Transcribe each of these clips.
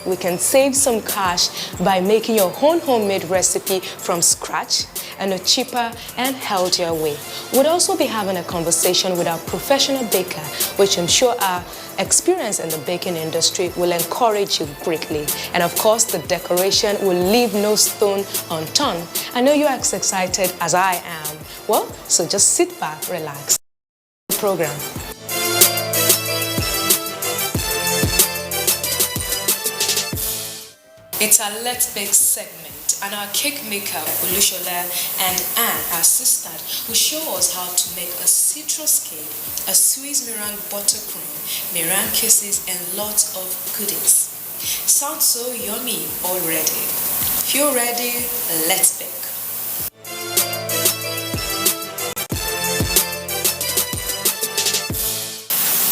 we can save some cash by making your own homemade recipe from scratch in a cheaper and healthier way. We'll also be having a conversation with our professional baker, which I'm sure our experience in the baking industry will encourage you greatly. And of course, the decoration will leave no stone unturned. I know you're as excited as I am. Well, so just sit back, relax. Program. It's our Let's Bake segment, and our cake maker, Olushola and Anne, our sister, will show us how to make a citrus cake, a Swiss meringue buttercream, meringue kisses, and lots of goodies. Sounds so yummy already. If you're ready, let's bake.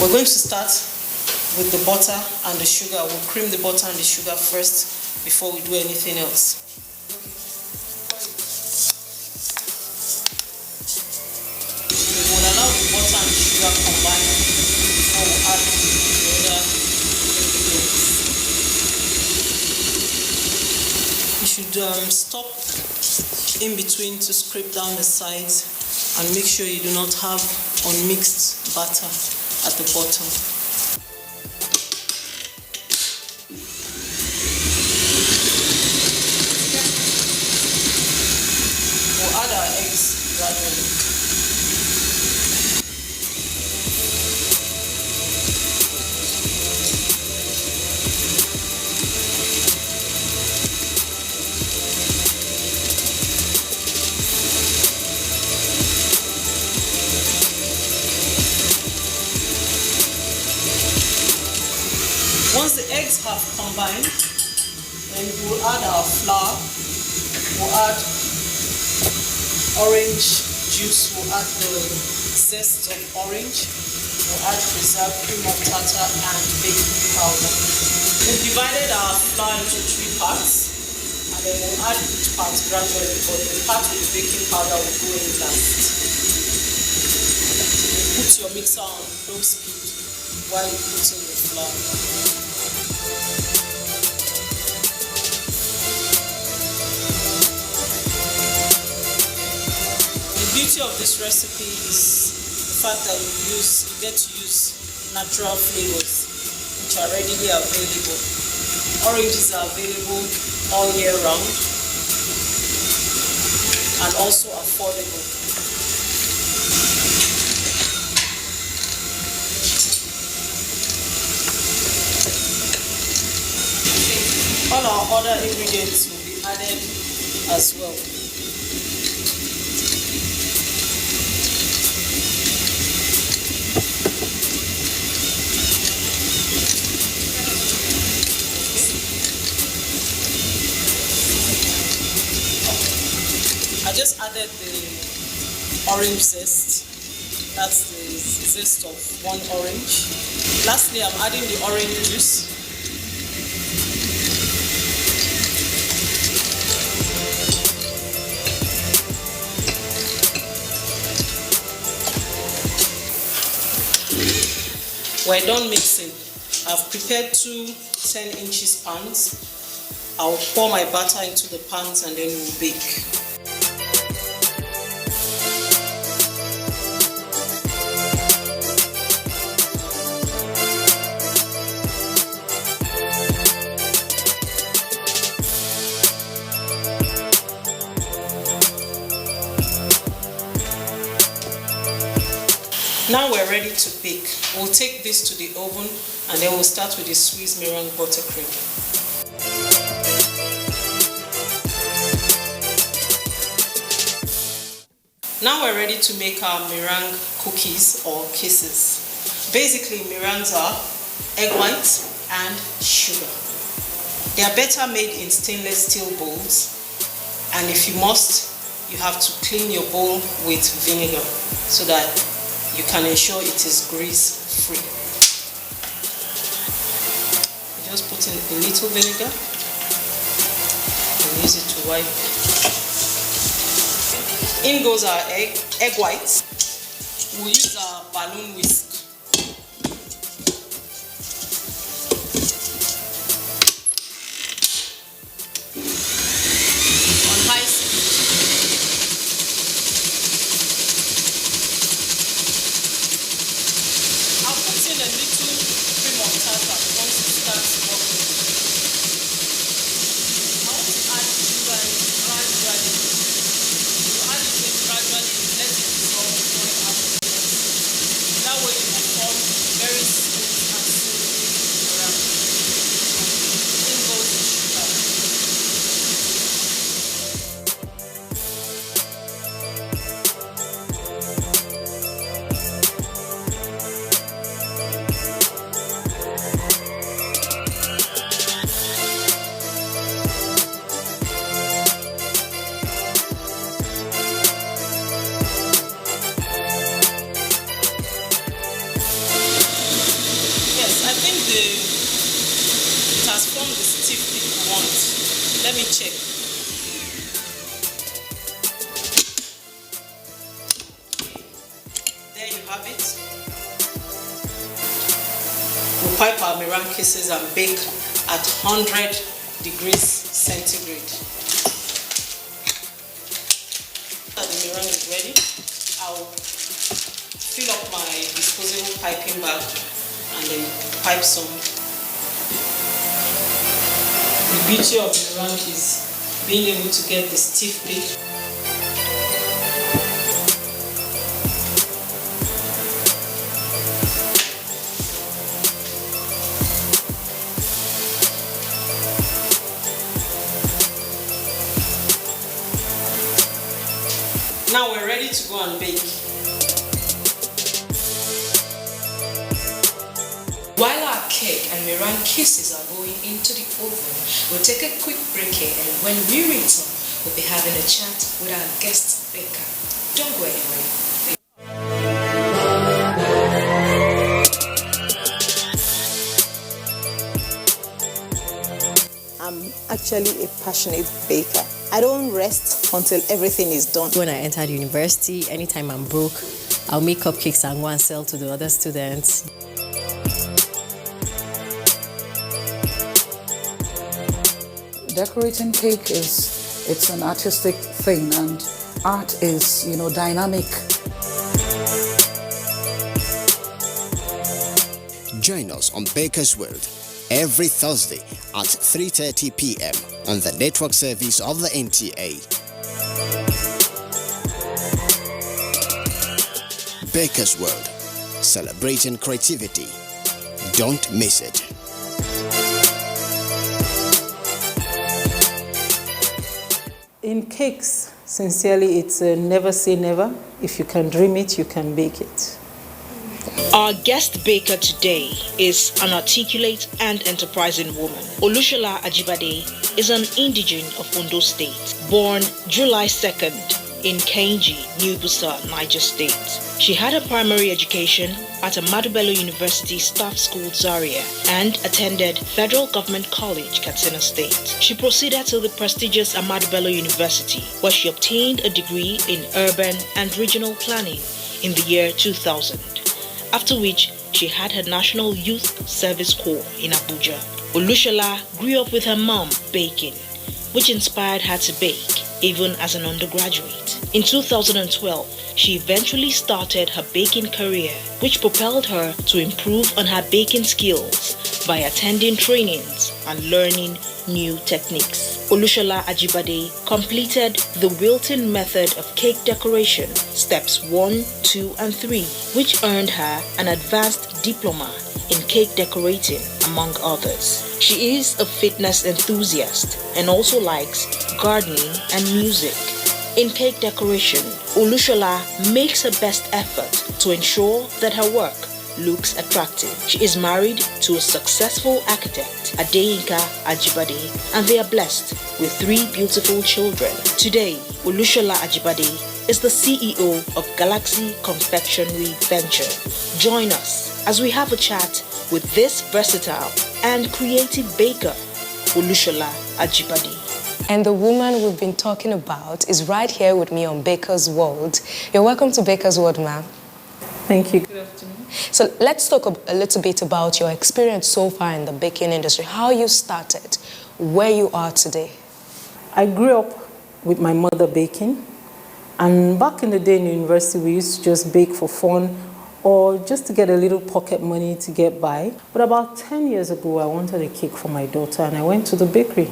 We're going to start with the butter and the sugar. We'll cream the butter and the sugar first before we do anything else. We will allow the butter and the sugar combine before we add the other ingredients. You should stop in between to scrape down the sides and make sure you do not have unmixed batter at the bottom. We'll add our eggs gradually. Once the eggs have combined, then we'll add our flour, we'll add orange juice, we'll add the zest of orange, we'll add preserved cream of tartar and baking powder. We've divided our flour into 3 parts, and then we'll add each part gradually, but the part with the baking powder will go in last. Put your mixer on low speed while you put in the flour. The beauty of this recipe is the fact that you get to use natural flavors which are readily available. Oranges are available all year round and also affordable. All our other ingredients will be added as well. I just added the orange zest. That's the zest of 1 orange. Lastly, I'm adding the orange juice. We're done mixing. I've prepared 2 10-inch pans. I'll pour my batter into the pans and then we'll bake. Now we're ready to bake. We'll take this to the oven and then we'll start with the Swiss meringue buttercream. Now we're ready to make our meringue cookies or kisses. Basically, meringues are egg whites and sugar. They are better made in stainless steel bowls, and if you must, you have to clean your bowl with vinegar so that you can ensure it is grease free. You just put in a little vinegar and use it to wipe. In goes our egg whites. We'll use our balloon whisk. Let me check. There you have it. We'll pipe our meringue kisses and bake at 100 degrees centigrade. After the meringue is ready, I'll fill up my disposable piping bag and then pipe some. The beauty of meringue is being able to get the stiff bake. Now we're ready to go and bake. While our cake and meringue kisses are going into the oven, we'll take a quick break here, and when we return, we'll be having a chat with our guest baker. Don't go anywhere. I'm actually a passionate baker. I don't rest until everything is done. When I entered university, anytime I'm broke, I'll make cupcakes and go and sell to the other students. Decorating cake it's an artistic thing, and art is, dynamic. Join us on Baker's World every Thursday at 3:30 p.m. on the network service of the NTA. Baker's World, celebrating creativity. Don't miss it. In cakes, sincerely, it's a never say never. If you can dream it, you can bake it. Our guest baker today is an articulate and enterprising woman. Olushola Ajibade is an indigene of Ondo State, born July 2nd in Kainji, New Busa, Niger State. She had her primary education at Ahmadu Bello University Staff School Zaria and attended Federal Government College, Katsina State. She proceeded to the prestigious Ahmadu Bello University, where she obtained a degree in urban and regional planning in the year 2000. After which, she had her National Youth Service Corps in Abuja. Olushola grew up with her mom baking, which inspired her to bake, even as an undergraduate. In 2012, she eventually started her baking career, which propelled her to improve on her baking skills by attending trainings and learning new techniques. Olushola Ajibade completed the wilting method of cake decoration, steps 1, 2, and 3, which earned her an advanced diploma in cake decorating, among others. She is a fitness enthusiast and also likes gardening and music. In cake decoration, Olushola makes her best effort to ensure that her work looks attractive. She is married to a successful architect, Adeyinka Ajibade, and they are blessed with 3 beautiful children. Today, Olushola Ajibade is the CEO of Galaxy Confectionery Venture. Join us as we have a chat with this versatile and creative baker, Olushola Ajibade. And the woman we've been talking about is right here with me on Baker's World. You're welcome to Baker's World, ma'am. Thank you. Good afternoon. So let's talk a little bit about your experience so far in the baking industry, how you started, where you are today. I grew up with my mother baking, and back in the day in university, we used to just bake for fun or just to get a little pocket money to get by. But about 10 years ago, I wanted a cake for my daughter, and I went to the bakery.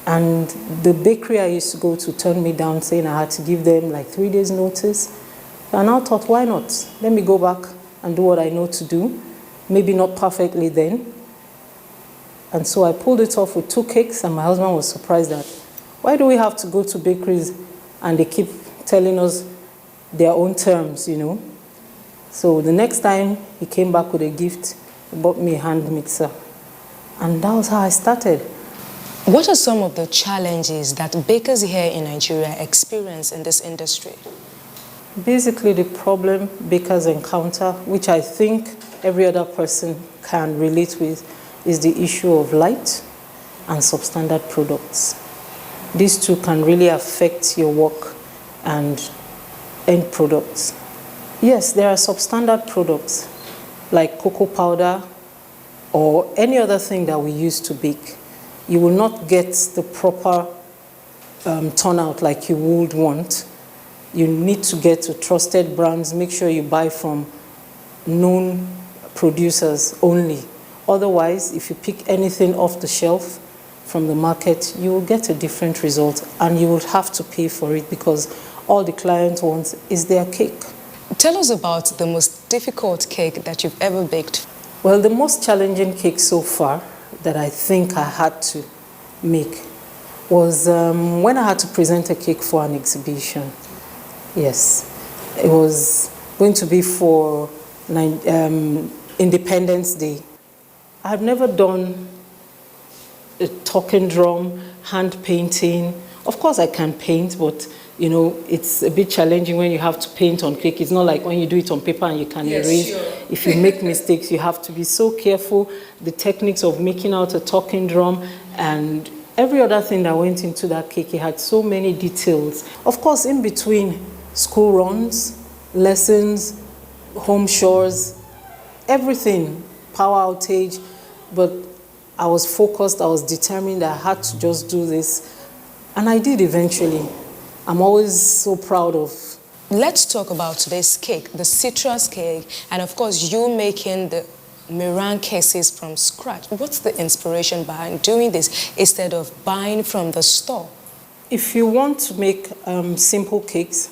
And the bakery I used to go to turned me down, saying I had to give them like 3 days notice. And I thought, why not? Let me go back and do what I know to do. Maybe not perfectly then. And so I pulled it off with 2 cakes, and my husband was surprised that, why do we have to go to bakeries and they keep telling us their own terms, So the next time he came back with a gift, he bought me a hand mixer. And that was how I started. What are some of the challenges that bakers here in Nigeria experience in this industry? Basically, the problem bakers encounter, which I think every other person can relate with, is the issue of light and substandard products. These two can really affect your work and end products. Yes, there are substandard products like cocoa powder or any other thing that we use to bake. You will not get the proper turnout like you would want. You need to get to trusted brands. Make sure you buy from known producers only. Otherwise, if you pick anything off the shelf from the market, you will get a different result and you will have to pay for it because all the client wants is their cake. Tell us about the most difficult cake that you've ever baked. Well, the most challenging cake so far that I think I had to make was when I had to present a cake for an exhibition. Yes, it was going to be for Independence Day. I've never done a talking drum, hand painting. Of course I can paint, but you know, it's a bit challenging when you have to paint on cake. It's not like when you do it on paper and you can erase. Sure. If you make mistakes, you have to be so careful. The techniques of making out a talking drum and every other thing that went into that cake, it had so many details. Of course, in between school runs, lessons, home chores, everything, power outage, but I was focused, I was determined, I had to just do this, and I did eventually. I'm always so proud of. Let's talk about today's cake, the citrus cake, and of course you making the meringue cases from scratch. What's the inspiration behind doing this instead of buying from the store? If you want to make simple cakes,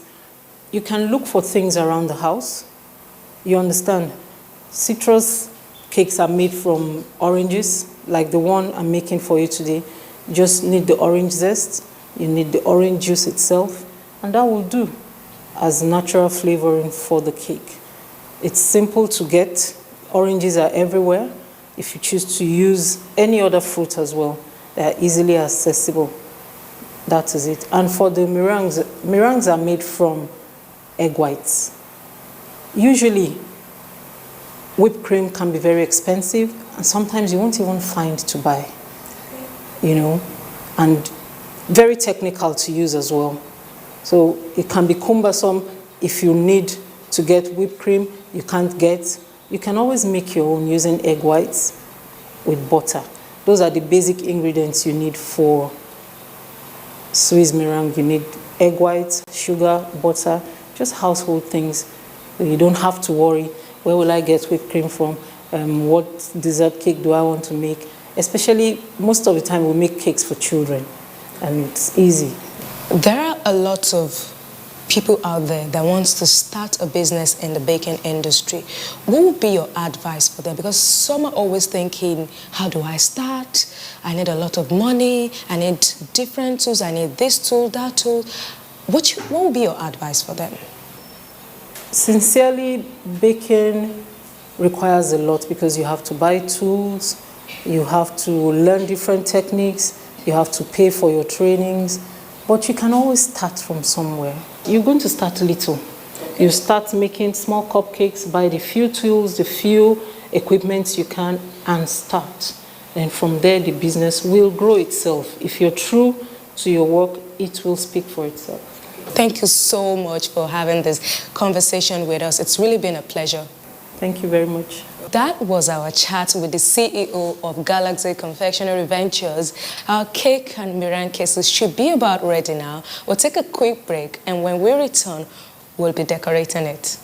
you can look for things around the house. You understand? Citrus cakes are made from oranges, like the one I'm making for you today. You just need the orange zest, you need the orange juice itself, and that will do as natural flavoring for the cake. It's simple to get. Oranges are everywhere. If you choose to use any other fruit as well, they are easily accessible. That is it. And for the meringues are made from egg whites. Usually, whipped cream can be very expensive, and sometimes you won't even find to buy, you know, and very technical to use as well. So it can be cumbersome if you need to get whipped cream, you can't get. You can always make your own using egg whites with butter. Those are the basic ingredients you need for Swiss meringue. You need egg whites, sugar, butter, just household things. You don't have to worry, where will I get whipped cream from? What dessert cake do I want to make? Especially, most of the time we make cakes for children, and it's easy. There are a lot of people out there that wants to start a business in the baking industry. What would be your advice for them? Because some are always thinking, how do I start? I need a lot of money. I need different tools. I need this tool, that tool. What would be your advice for them? Sincerely, baking requires a lot because you have to buy tools, you have to learn different techniques, you have to pay for your trainings, but you can always start from somewhere. You're going to start little. You start making small cupcakes, buy the few tools, the few equipments you can, and start. And from there, the business will grow itself. If you're true to your work, it will speak for itself. Thank you so much for having this conversation with us. It's really been a pleasure. Thank you very much. That was our chat with the CEO of Galaxy Confectionery Ventures. Our cake and meringue cases should be about ready now. We'll take a quick break, and when we return, we'll be decorating it.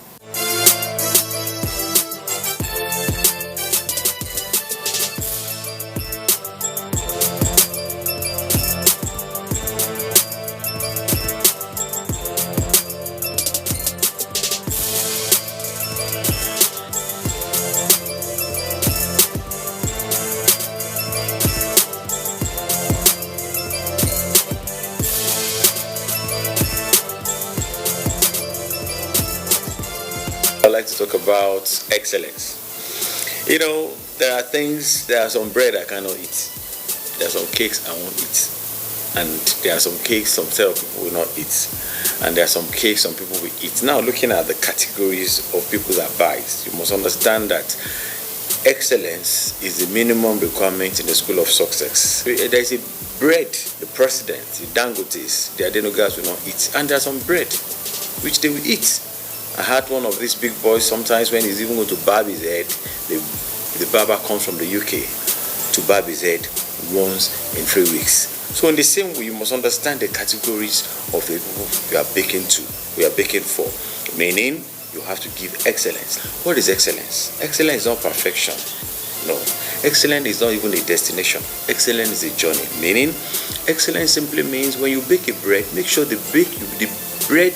I'd like to talk about excellence. You know, there are some bread I cannot eat. There are some cakes I won't eat. And there are some cakes some set of people will not eat. And there are some cakes some people will eat. Now, looking at the categories of people that buy it, you must understand that excellence is the minimum requirement in the school of success. There is a bread, the president, the Dangotes, the Adenogas will not eat. And there's some bread which they will eat. I had one of these big boys sometimes when he's even going to barb his head, the barber comes from the UK to barb his head once in 3 weeks. So in the same way, you must understand the categories of the people we are baking for. Meaning, you have to give excellence. What is excellence? Excellence is not perfection. No. Excellence is not even a destination. Excellence is a journey. Meaning, excellence simply means when you bake a bread, make sure the bread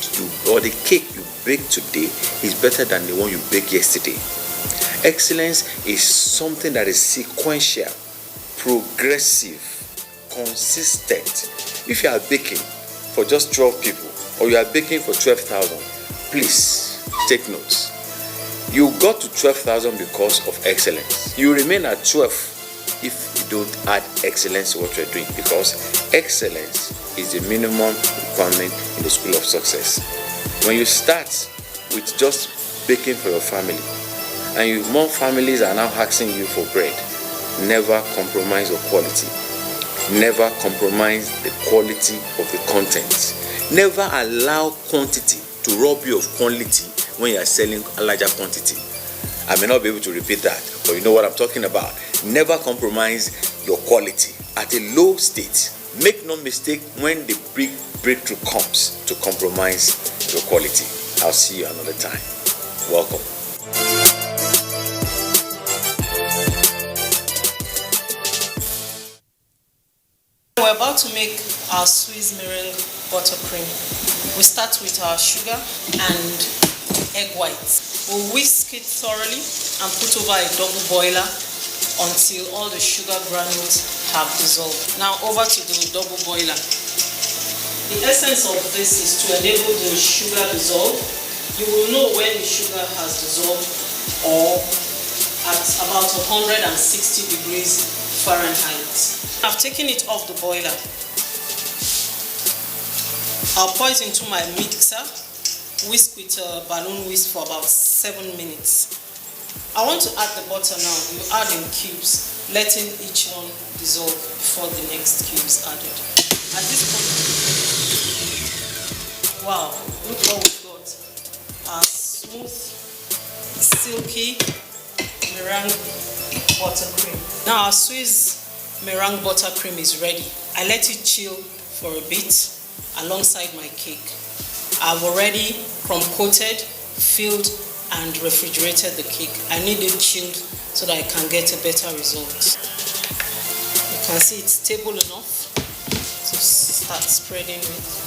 or the cake you bake today is better than the one you baked yesterday. Excellence is something that is sequential, progressive, consistent. If you are baking for just 12 people or you are baking for 12,000, please take notes. You got to 12,000 because of excellence. You remain at 12 if you don't add excellence to what you're doing, because excellence is the minimum requirement in the school of success. When you start with just baking for your family and more families are now asking you for bread, never compromise your quality. Never compromise the quality of the content. Never allow quantity to rob you of quality when you are selling a larger quantity. I may not be able to repeat that, but you know what I'm talking about. Never compromise your quality at a low state. Make no mistake when the big breakthrough comes to compromise your quality. I'll see you another time. Welcome. We're about to make our Swiss meringue buttercream. We start with our sugar and egg whites. We'll whisk it thoroughly and put over a double boiler until all the sugar granules have dissolved. Now over to the double boiler. The essence of this is to enable the sugar dissolve. You will know when the sugar has dissolved or at about 160 degrees Fahrenheit. I've taken it off the boiler. I'll pour it into my mixer, whisk with a balloon whisk for about 7 minutes. I want to add the butter now. You add in cubes, letting each one dissolve before the next cube is added. At this point, wow, look what we've got. A smooth, silky meringue buttercream. Now our Swiss meringue buttercream is ready. I let it chill for a bit alongside my cake. I've already crumb coated, filled and refrigerated the cake. I need it chilled so that I can get a better result. You can see it's stable enough to start spreading with.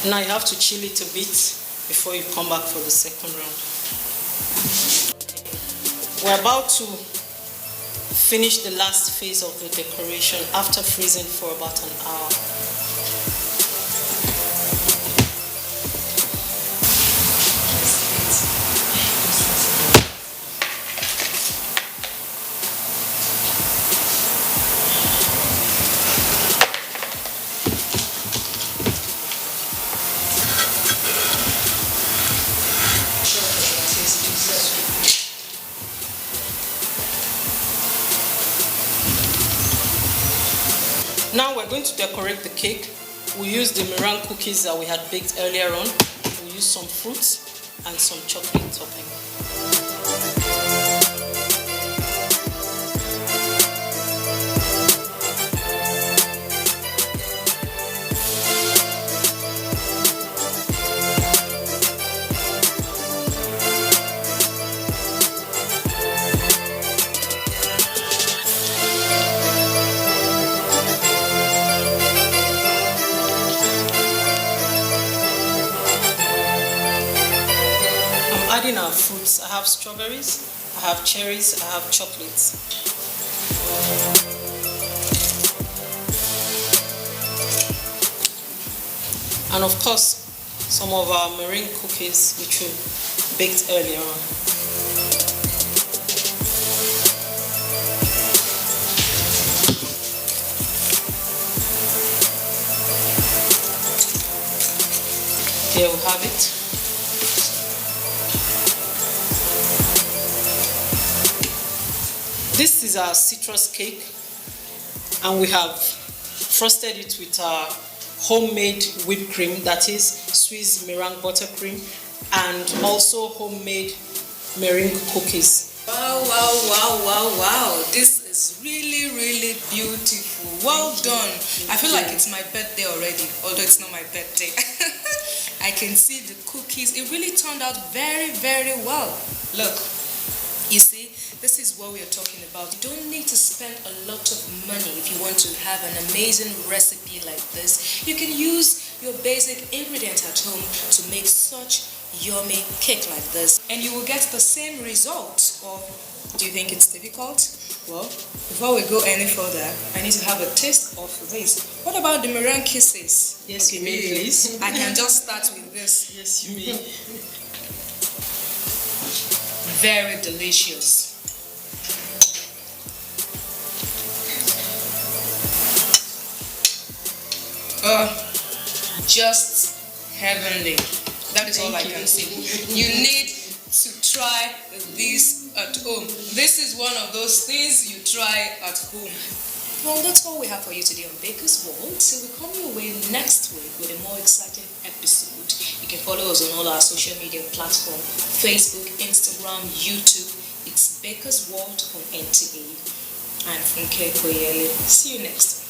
Now you have to chill it a bit before you come back for the second round. We're about to finish the last phase of the decoration after freezing for about an hour. Now we're going to decorate the cake. We use the meringue cookies that we had baked earlier on. We'll use some fruits and some chocolate topping. Adding our fruits, I have strawberries, I have cherries, I have chocolates. And of course, some of our meringue cookies which we baked earlier on. Here we have it. This is our citrus cake, and we have frosted it with our homemade whipped cream, that is Swiss meringue buttercream, and also homemade meringue cookies. Wow, wow, wow, wow, wow. This is really, really beautiful. Well done. I feel like it's my birthday already, although it's not my birthday. I can see the cookies. It really turned out very, very well. Look, you see, this is what we are talking about. You don't need to spend a lot of money if you want to have an amazing recipe like this. You can use your basic ingredients at home to make such yummy cake like this, and you will get the same result. Or do you think it's difficult? Well, before we go any further, I need to have a taste of this. What about the meringue kisses? Yes, okay, you may, please. I can just start with this. Yes, you may. Very delicious. Just heavenly. That is all I can say. You need to try this at home. This is one of those things you try at home. Well, that's all we have for you today on Baker's World. So we come your way next week with a more exciting episode. You can follow us on all our social media platforms: Facebook, Instagram, YouTube. It's Baker's World on NTA. I'm from Koyele. See you next.